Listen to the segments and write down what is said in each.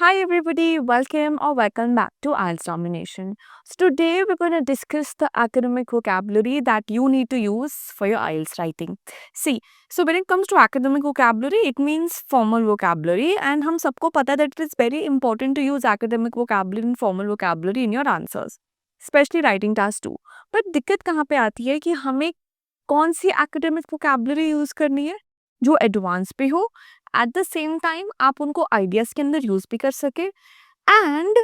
Hi everybody, welcome back to IELTS Domination. So today we're going to discuss the academic vocabulary that you need to use for your IELTS writing. See, so when it comes to academic vocabulary, it means formal vocabulary and हम सबको पता है that it is very important to use academic vocabulary and formal vocabulary in your answers, especially writing task 2. But दिक्कत कहाँ पे आती है कि हमें कौन सी academic vocabulary यूज़ करनी है जो एडवांस पे हो, एट द सेम टाइम आप उनको आइडियाज के अंदर यूज भी कर सके and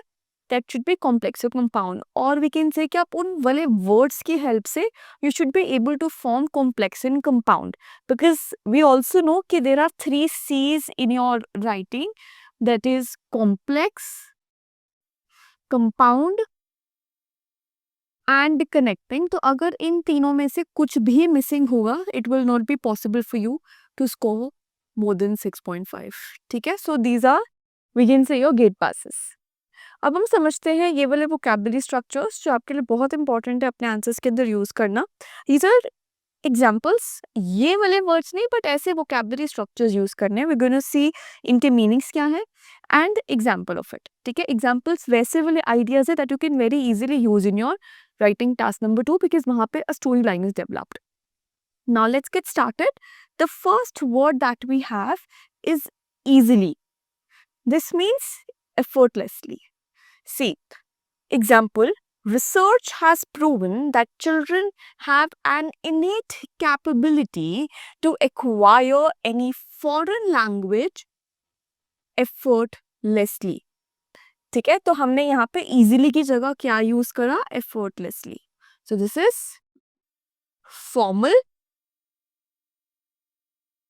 that should be complex और कंपाउंड, और वी कैन से कि आप उन वाले वर्ड्स की हेल्प से you should be able to form complex and compound, because we also know कि there are 3 C's in your writing, that is complex, compound and connecting. तो अगर इन तीनों में से कुछ भी मिसिंग होगा, it will not be possible for you to score more than 6.5. ठीक है, so these are we can say your gate passes. अब हम समझते हैं ये वाले वोकैबुलरी स्ट्रक्चर्स जो आपके लिए बहुत इंपॉर्टेंट है अपने आंसर्स के अंदर यूज करना. दीज आर एग्जाम्पल्स, ये वाले वर्ड्स नहीं बट ऐसे वोकैबुलरी स्ट्रक्चर्स यूज करने हैं. वी गोना सी इनके मीनिंग्स क्या है एंड एग्जाम्पल ऑफ इट. ठीक है, एग्जाम्पल्स वैसे वाले आइडियाज है that you can very easily use in your writing task number 2 because वहां पे a story line is developed. Now let's get started. The first word that we have is easily. This means effortlessly. See, example, research has proven that children have an innate capability to acquire any foreign language effortlessly. ठीक है, तो हमने यहाँ पे easily की जगह क्या use करा? effortlessly. So this is formal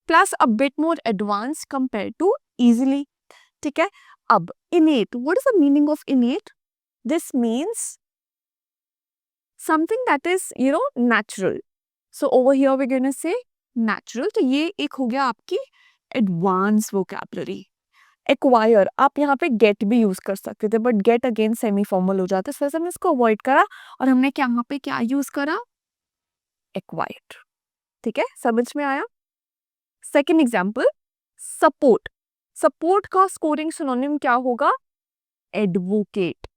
plus a bit more advanced compared to easily. ठीक है, अब innate, what is the meaning of innate? This means something that is natural. So over here we're going to say natural. तो ये एक हो गया आपकी advanced vocabulary. Acquire, आप यहाँ पे get भी यूज कर सकते थे but get again semi formal हो जाता है, इस वजह से हमने इसको अवॉइड करा और हमने यहाँ पे क्या यूज करा? Acquired. ठीक है, समझ में आया? Second example, support. सपोर्ट का स्कोरिंग सिनोनिम क्या होगा? Advocate.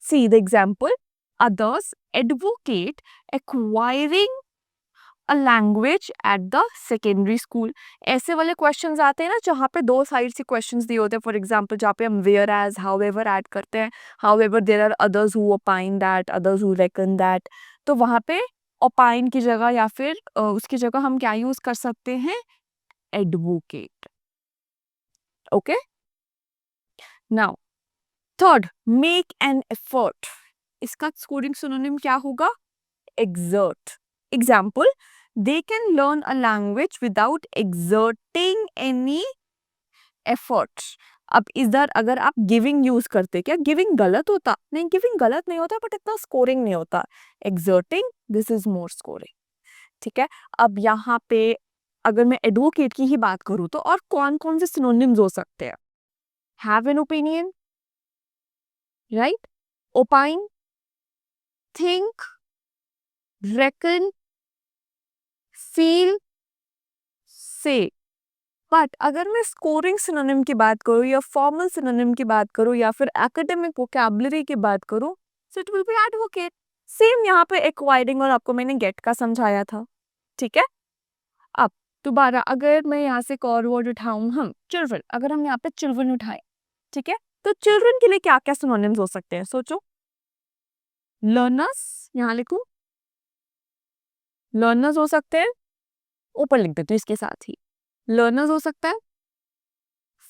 See the example, others advocate acquiring a language at the secondary school. ऐसे वाले क्वेश्चंस आते हैं ना जहाँ पे दो साइड से क्वेश्चंस दिए होते हैं. फॉर एग्जाम्पल जहाँ पे हम whereas, however add करते हैं, however there are others who opine that, others who reckon that, तो वहाँ पे ओपाइन की जगह या फिर उसकी जगह हम क्या यूज कर सकते हैं? Advocate. Okay, now third, make an effort. इसका स्कोरिंग सिनोनिम क्या होगा? exert. Example, they can learn a language without exerting any effort. अब इधर अगर आप गिविंग यूज करते, क्या गिविंग गलत होता? नहीं, गिविंग गलत नहीं होता बट इतना स्कोरिंग नहीं होता. Exerting, this is more scoring. ठीक है, अब यहाँ पे अगर मैं एडवोकेट की ही बात करूँ तो और कौन कौन से सिनोनिम्स हो सकते हैं? Have an opinion, right, opine, think, reckon, feel, say. But अगर मैं स्कोरिंग सिनोनिम की बात करूँ या फॉर्मल सिनोनिम की बात करूँ या फिर एकेडमिक वोकैबुलरी की बात करूँ, so it will be advocate. Same यहाँ पे एक्वायरिंग और आपको मैंने गेट का समझाया था. ठीक है, अब दोबारा अगर मैं यहाँ से एक और वर्ड उठाऊं, हम चिल्ड्रन, अगर हम यहाँ पे चिल्ड्रन उठाएं, ठीक है, तो चिल्ड्रन के लिए क्या क्या सिनोनिम्स हो सकते हैं? सोचो. लर्नर्स, यहाँ लिखूं, लर्नर्स हो सकते हैं, ऊपर लिख देते हैं इसके साथ ही. लर्नर्स हो सकता है,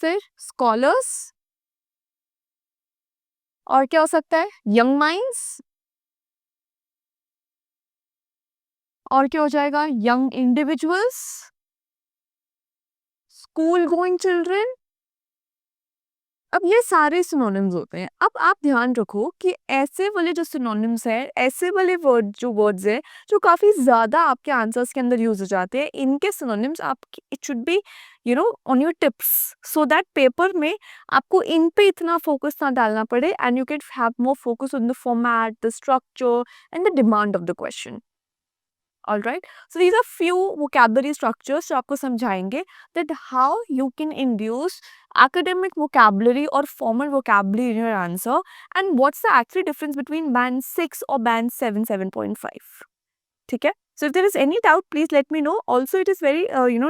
फिर स्कॉलर्स, और क्या हो सकता है? यंग माइंड्स, और क्या हो जाएगा? Young individuals, school going children. अब ये सारे सिनोनिम्स होते हैं. अब आप ध्यान रखो कि ऐसे वाले जो सिनोनिम्स हैं, ऐसे वाले वर्ड्स हैं जो काफी ज्यादा आपके आंसर्स के अंदर यूज हो जाते हैं, इनके सिनोनिम्स आप, it should be on your tips, so that paper में आपको इन पे इतना फोकस ना डालना पड़े and you can have more focus on the format, the structure and the demand of the question. Alright, so these are few vocabulary structures जो आपको समझाएंगे that how you can induce academic vocabulary or formal vocabulary in your answer, and what's the actual difference between band 6 or band 7, 7.5. ठीक है, so if there is any doubt please let me know. Also it is very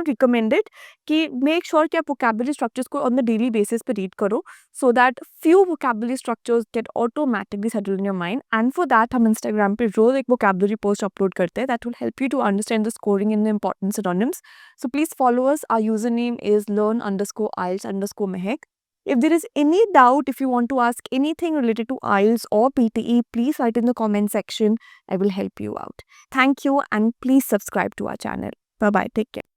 recommended कि make sure कि आप vocabulary structures को on the daily basis पे read करो, so that few vocabulary structures get automatically settled in your mind. And for that हम Instagram पे रोज एक vocabulary post upload करते हैं that will help you to understand the scoring and the important synonyms. So please follow us. Our username is learn_IELTS_Mehak. If there is any doubt, if you want to ask anything related to IELTS or PTE, please write in the comment section. I will help you out. Thank you, and please subscribe to our channel. Bye bye. Take care.